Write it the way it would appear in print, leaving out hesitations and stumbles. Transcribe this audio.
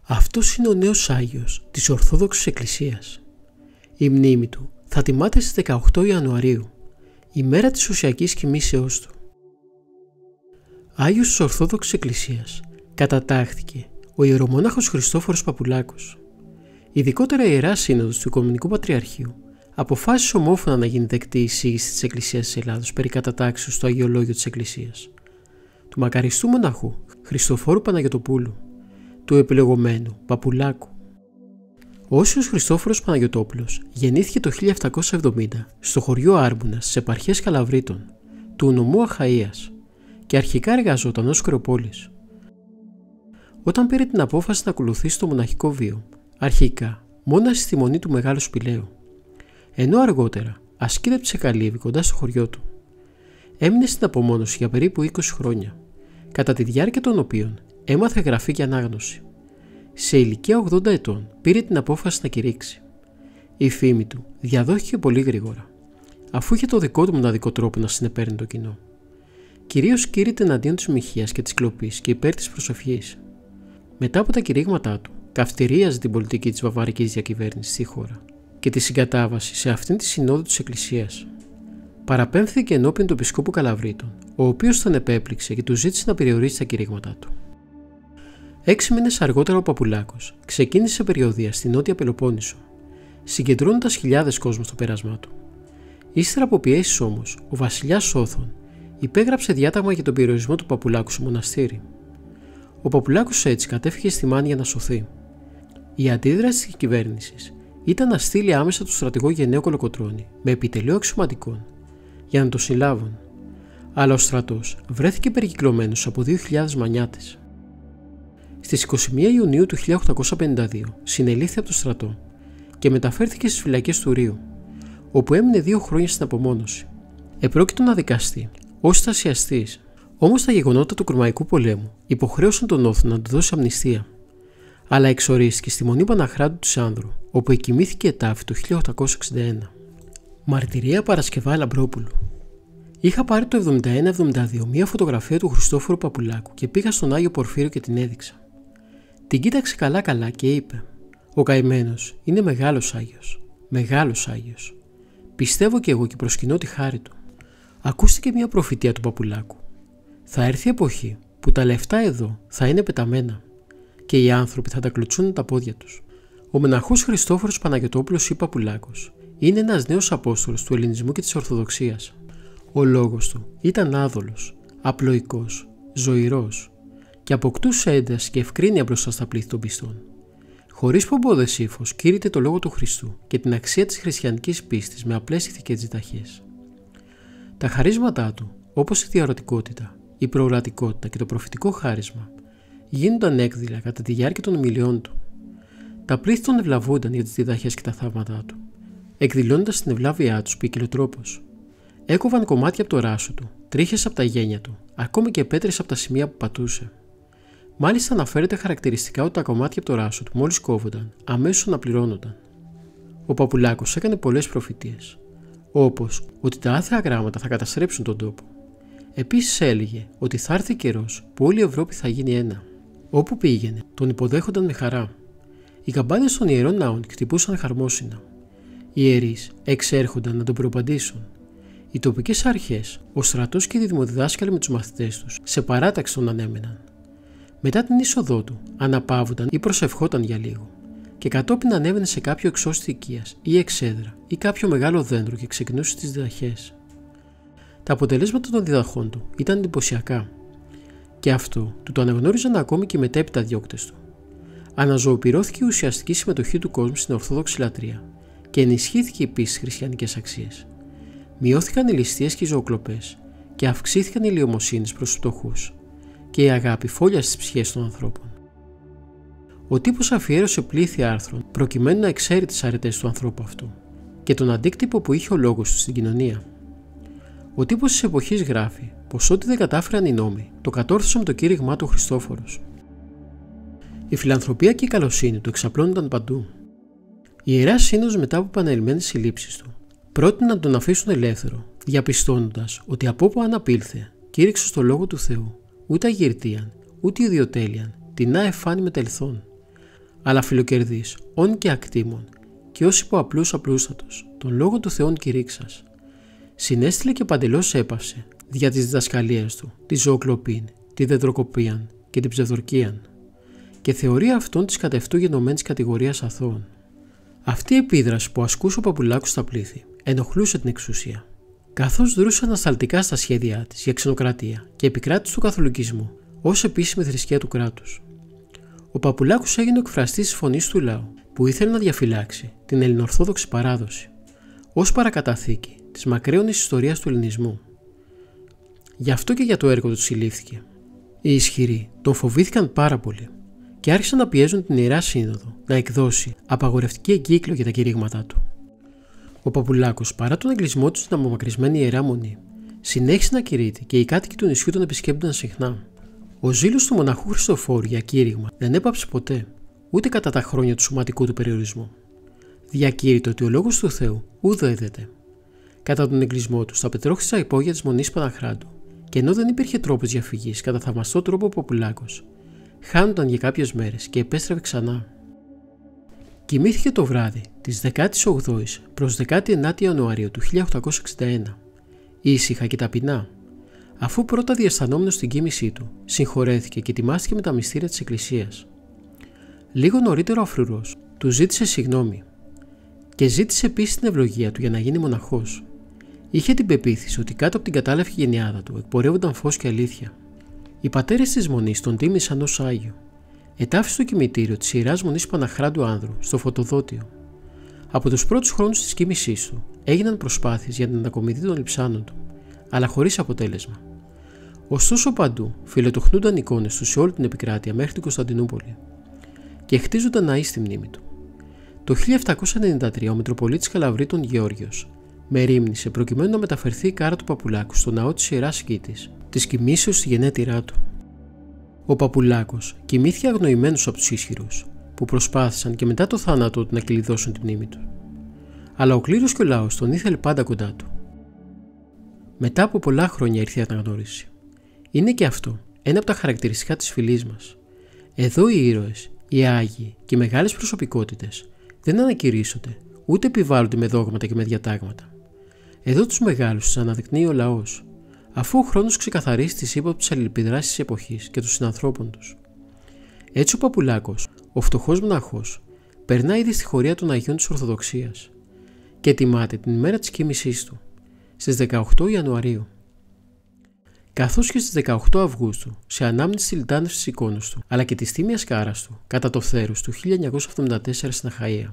Αυτός είναι ο νέος Άγιος της Ορθόδοξης Εκκλησίας. Η μνήμη του θα τιμάται στις 18 Ιανουαρίου, η μέρα της ουσιακής κοιμήσεώς του. Άγιος της Ορθόδοξης Εκκλησίας κατατάχθηκε ο ιερομόναχος Χριστόφορος Παπουλάκος. Ειδικότερα η Ιερά Σύνοδος του Οικουμενικού Πατριαρχείου αποφάσισε ομόφωνα να γίνει δεκτή η εισήγηση της Εκκλησίας της Ελλάδος περί κατατάξεως στο Αγιολόγιο της Εκκλησίας, του μακαριστού μοναχού Χριστοφόρου Παναγιωτοπούλου, του επιλεγωμένου Παπουλάκου. Ο Όσιος Χριστόφορος Παναγιωτόπουλος γεννήθηκε το 1770 στο χωριό Άρμπουνας στις επαρχίες Καλαβρίτων του νομού Αχαΐας και αρχικά εργαζόταν ως κρεοπόλης. Όταν πήρε την απόφαση να ακολουθήσει το μοναχικό βίο, αρχικά μόνασε στη μονή του Μεγάλου Σπηλαίου, ενώ αργότερα ασκήτεψε καλύβη κοντά στο χωριό του. Έμεινε στην απομόνωση για περίπου 20 χρόνια, κατά τη διάρκεια των οποίων έμαθε γραφή και ανάγνωση. Σε ηλικία 80 ετών πήρε την απόφαση να κηρύξει. Η φήμη του διαδόθηκε πολύ γρήγορα, αφού είχε το δικό του μοναδικό τρόπο να συνεπέρνει το κοινό. Κυρίως κήρυτε εναντίον της μοιχείας και της κλοπής και υπέρ της προσευχής. Μετά από τα κηρύγματά του, καυτηρίαζε την πολιτική της βαβαρικής διακυβέρνησης στη χώρα και τη συγκατάβαση σε αυτήν τη συνόδο της Εκκλησίας. Παραπέμφθηκε ενώπιον του Επισκόπου Καλαβρίτων, ο οποίος τον επέπληξε και του ζήτησε να περιορίσει τα κηρύγματά του. 6 μήνες αργότερα ο Παπουλάκος ξεκίνησε περιοδεία στη Νότια Πελοπόννησο, συγκεντρώνοντας χιλιάδες κόσμο στο πέρασμά του. Ύστερα από πιέσεις όμως, ο βασιλιάς Όθων υπέγραψε διάταγμα για τον περιορισμό του Παπουλάκου στο μοναστήρι. Ο Παπουλάκος έτσι κατέφυγε στη Μάνη για να σωθεί. Η αντίδραση της κυβέρνησης ήταν να στείλει άμεσα τον στρατηγό Γενναίο Κολοκοτρώνη με επιτελείο αξιωματικών για να τον συλλάβουν, αλλά ο στρατός βρέθηκε περικυκλωμένος από 2.000 μανιάτες. Στις 21 Ιουνίου του 1852 συνελήφθη από το στρατό και μεταφέρθηκε στις φυλακές του Ρείου, όπου έμεινε 2 χρόνια στην απομόνωση. Επρόκειτο να δικαστεί ως στασιαστής, όμως τα γεγονότα του Κρουμαϊκού πολέμου υποχρέωσαν τον Όθο να του δώσει αμνηστία, αλλά εξορίστηκε στη Μονή Παναχράντου της Άνδρου, όπου εκοιμήθηκε ετάφη το 1861. Μαρτυρία Παρασκευά Λαμπρόπουλου. Είχα πάρει το 71-72 μία φωτογραφία του Χριστόφορου Παπουλάκου και πήγα στον Άγιο Πορφύριο και την έδειξα. Την κοίταξε καλά και είπε: «Ο καημένος είναι μεγάλος Άγιος. Μεγάλος Άγιος. Πιστεύω κι εγώ και προσκυνώ τη χάρη του». Ακούστηκε μια προφητεία του Παπουλάκου. Θα έρθει εποχή που τα λεφτά εδώ θα είναι πεταμένα και οι άνθρωποι θα τα κλωτσούν τα πόδια τους. Ο μοναχός Χριστόφορος Παναγιωτόπουλος ή Παπουλάκος είναι ένας νέος απόστολος του ελληνισμού και της Ορθοδοξίας. Ο λόγος του ήταν άδολος, απλοϊκός, ζωηρός και αποκτούσε ένταση και ευκρίνεια μπροστά στα πλήθη των πιστών. Χωρίς πομπόδες ύφος κήρυτε το λόγο του Χριστού και την αξία της χριστιανικής πίστης με απλές ηθικές διταχές. Τα χαρίσματά του, όπως η διαρωτικότητα, η προορατικότητα και το προφητικό χάρισμα, γίνονταν έκδηλα κατά τη διάρκεια των ομιλιών του. Τα πλήθη τον ευλαβούνταν για τις διδαχές και τα θαύματά του, εκδηλώνοντας την ευλάβειά τους ποικιλοτρόπως. Έκοβαν κομμάτια από το ράσο του, τρίχες από τα γένια του, ακόμη και πέτρες από τα σημεία που πατούσε. Μάλιστα αναφέρεται χαρακτηριστικά ότι τα κομμάτια από το ράσο του, μόλις κόβονταν, αμέσως αναπληρώνονταν. Ο Παπουλάκος έκανε πολλές προφητείες, όπως ότι τα άθεα γράμματα θα καταστρέψουν τον τόπο. Επίσης έλεγε ότι θα έρθει καιρός που όλη η Ευρώπη θα γίνει ένα. Όπου πήγαινε, τον υποδέχονταν με χαρά. Οι καμπάνες των ιερών ναών χτυπούσαν χαρμόσυνα. Οι ιερείς εξέρχονταν να τον προπαντήσουν. Οι τοπικές αρχές, ο στρατός και οι δημοδιδάσκαλοι με τους μαθητές τους σε παράταξη τον ανέμεναν. Μετά την είσοδό του, αναπαύονταν ή προσευχόταν για λίγο, και κατόπιν ανέβαινε σε κάποιο εξώστη οικίας ή εξέδρα ή κάποιο μεγάλο δέντρο και ξεκινούσε τις διδαχές. Τα αποτελέσματα των διδαχών του ήταν εντυπωσιακά, και αυτό του το αναγνώριζαν ακόμη και οι μετέπειτα διώκτες του. Αναζωοποιηρώθηκε η ουσιαστική συμμετοχή του κόσμου στην Ορθόδοξη λατρεία και ενισχύθηκε η πίστη στις χριστιανικές αξίες. Μειώθηκαν οι ληστείες και οι ζωοκλοπές και αυξήθηκαν οι ηλιομοσύνες προς τους φτωχούς και η αγάπη φόλιασε στις ψυχές των ανθρώπων. Ο τύπος αφιέρωσε πλήθη άρθρων προκειμένου να εξέρει τις αρετές του ανθρώπου αυτού και τον αντίκτυπο που είχε ο λόγος του στην κοινωνία. Ο τύπος της εποχής γράφει πως ό,τι δεν κατάφεραν οι νόμοι το κατόρθωσε με το κήρυγμά του Χριστόφορος. Η φιλανθρωπία και η καλοσύνη του εξαπλώνονταν παντού. Η Ιερά Σύνοδος, μετά από επανελειμμένες συλλήψεις του, πρότεινε να τον αφήσουν ελεύθερο, διαπιστώνοντας ότι από όπου αναπήλθε, κήρυξε στο λόγο του Θεού, ούτε αγυρτίαν, ούτε ιδιοτέλειαν, την να εφάνει μετελθόν. αλλά φιλοκερδής, όν και ακτήμων, και ως υπό απλούστατος, των λόγων του Θεόν κηρύξας. Συνέστειλε και παντελώς έπαυσε δια τις διδασκαλίες του, τη ζωοκλοπήν, τη δεντροκοπίαν και την ψευδορκίαν, και θεωρεί αυτόν της κατευτού γενομένης κατηγορίας αθώων. Αυτή η επίδραση που ασκούσε ο Παπουλάκος στα πλήθη ενοχλούσε την εξουσία, καθώς δρούσε ανασταλτικά στα σχέδιά της για ξενοκρατία και επικράτηση του καθολικισμού ως επίσημη θρησκεία του κράτους. Ο Παπουλάκος έγινε ο εκφραστής της φωνής του λαού που ήθελε να διαφυλάξει την ελληνοορθόδοξη παράδοση ως παρακαταθήκη της μακραίωνης ιστορίας του ελληνισμού. Γι' αυτό και για το έργο του συλλήφθηκε. Οι ισχυροί τον φοβήθηκαν πάρα πολύ και άρχισαν να πιέζουν την Ιερά Σύνοδο να εκδώσει απαγορευτική εγκύκλιο για τα κηρύγματά του. Ο Παπουλάκος, παρά τον εγκλισμό του στην απομακρυσμένη Ιερά Μονή, συνέχισε να κηρύττει και οι κάτοικοι του νησιού τον επισκέπτονταν συχνά. Ο ζήλος του μοναχού Χριστοφόρου για κήρυγμα δεν έπαψε ποτέ, ούτε κατά τα χρόνια του σωματικού του περιορισμού. Διακήρυτε ότι ο λόγος του Θεού ούδο έδεται. Κατά τον εγκλισμό του στα πετρόχτιστα υπόγεια της Μονής Παναχράντου, και ενώ δεν υπήρχε τρόπος διαφυγής κατά θαυμαστό τρόπο ο Παπουλάκος, χάνονταν για κάποιες μέρες και επέστρεφε ξανά. Κοιμήθηκε το βράδυ της 18ης προς 19η Ιανουαρίου του 1861, ήσυχα και ταπεινά, αφού πρώτα διαισθανόμενος στην κοίμησή του, συγχωρέθηκε και ετοιμάστηκε με τα μυστήρια της Εκκλησίας. Λίγο νωρίτερα ο φρουρός του ζήτησε συγγνώμη και ζήτησε επίσης την ευλογία του για να γίνει μοναχός. Είχε την πεποίθηση ότι κάτω από την κατάλευκη γενιάδα του εκπορεύονταν φως και αλήθεια. Οι πατέρες της Μονής τον τίμησαν ως Άγιο. Ετάφη στο κημητήριο της Ιεράς Μονής Παναχράντου Άνδρου, στο Φωτοδότιο. Από τους πρώτους χρόνους της κοίμησής του έγιναν προσπάθειες για την ανακομιδή των λειψάνων του, αλλά χωρίς αποτέλεσμα. Ωστόσο παντού φιλοτοχνούνταν εικόνες του σε όλη την επικράτεια μέχρι την Κωνσταντινούπολη και χτίζονταν ναοί στη μνήμη του. Το 1793 ο Μητροπολίτης Καλαβρίτων Γεώργιος μερίμνησε προκειμένου να μεταφερθεί η κάρα του Παπουλάκου στο ναό της Ιεράς Σκήτης, της κοιμήσεως στη γενέτειρά του. Ο Παπουλάκος κοιμήθηκε αγνοημένος από τους ίσχυρους, που προσπάθησαν και μετά το θάνατό του να κλειδώσουν τη μνήμη του. Αλλά ο κλήρος και ο λαός τον ήθελε πάντα κοντά του. Μετά από πολλά χρόνια ήρθε η αναγνώριση. Είναι και αυτό ένα από τα χαρακτηριστικά της φυλής μας. Εδώ οι ήρωες, οι άγιοι και οι μεγάλες προσωπικότητες δεν ανακηρύσσονται, ούτε επιβάλλονται με δόγματα και με διατάγματα. Εδώ τους μεγάλους τους αναδεικνύει ο λαός, αφού ο χρόνος ξεκαθαρίσει τις ύποπτες αλληλεπιδράσεις της εποχής και των συνανθρώπων τους. Έτσι ο Παπουλάκος, ο φτωχός μοναχός, περνά ήδη στη χωρία των Αγίων της Ορθοδοξίας και τιμάται την ημέρα της κοίμησής του, στις 18 Ιανουαρίου. Καθώς και στις 18 Αυγούστου, σε ανάμνηση της λιτάνευσης της εικόνας του, αλλά και της τίμιας κάρας του, κατά το θέρος του 1974 στην Αχαΐα.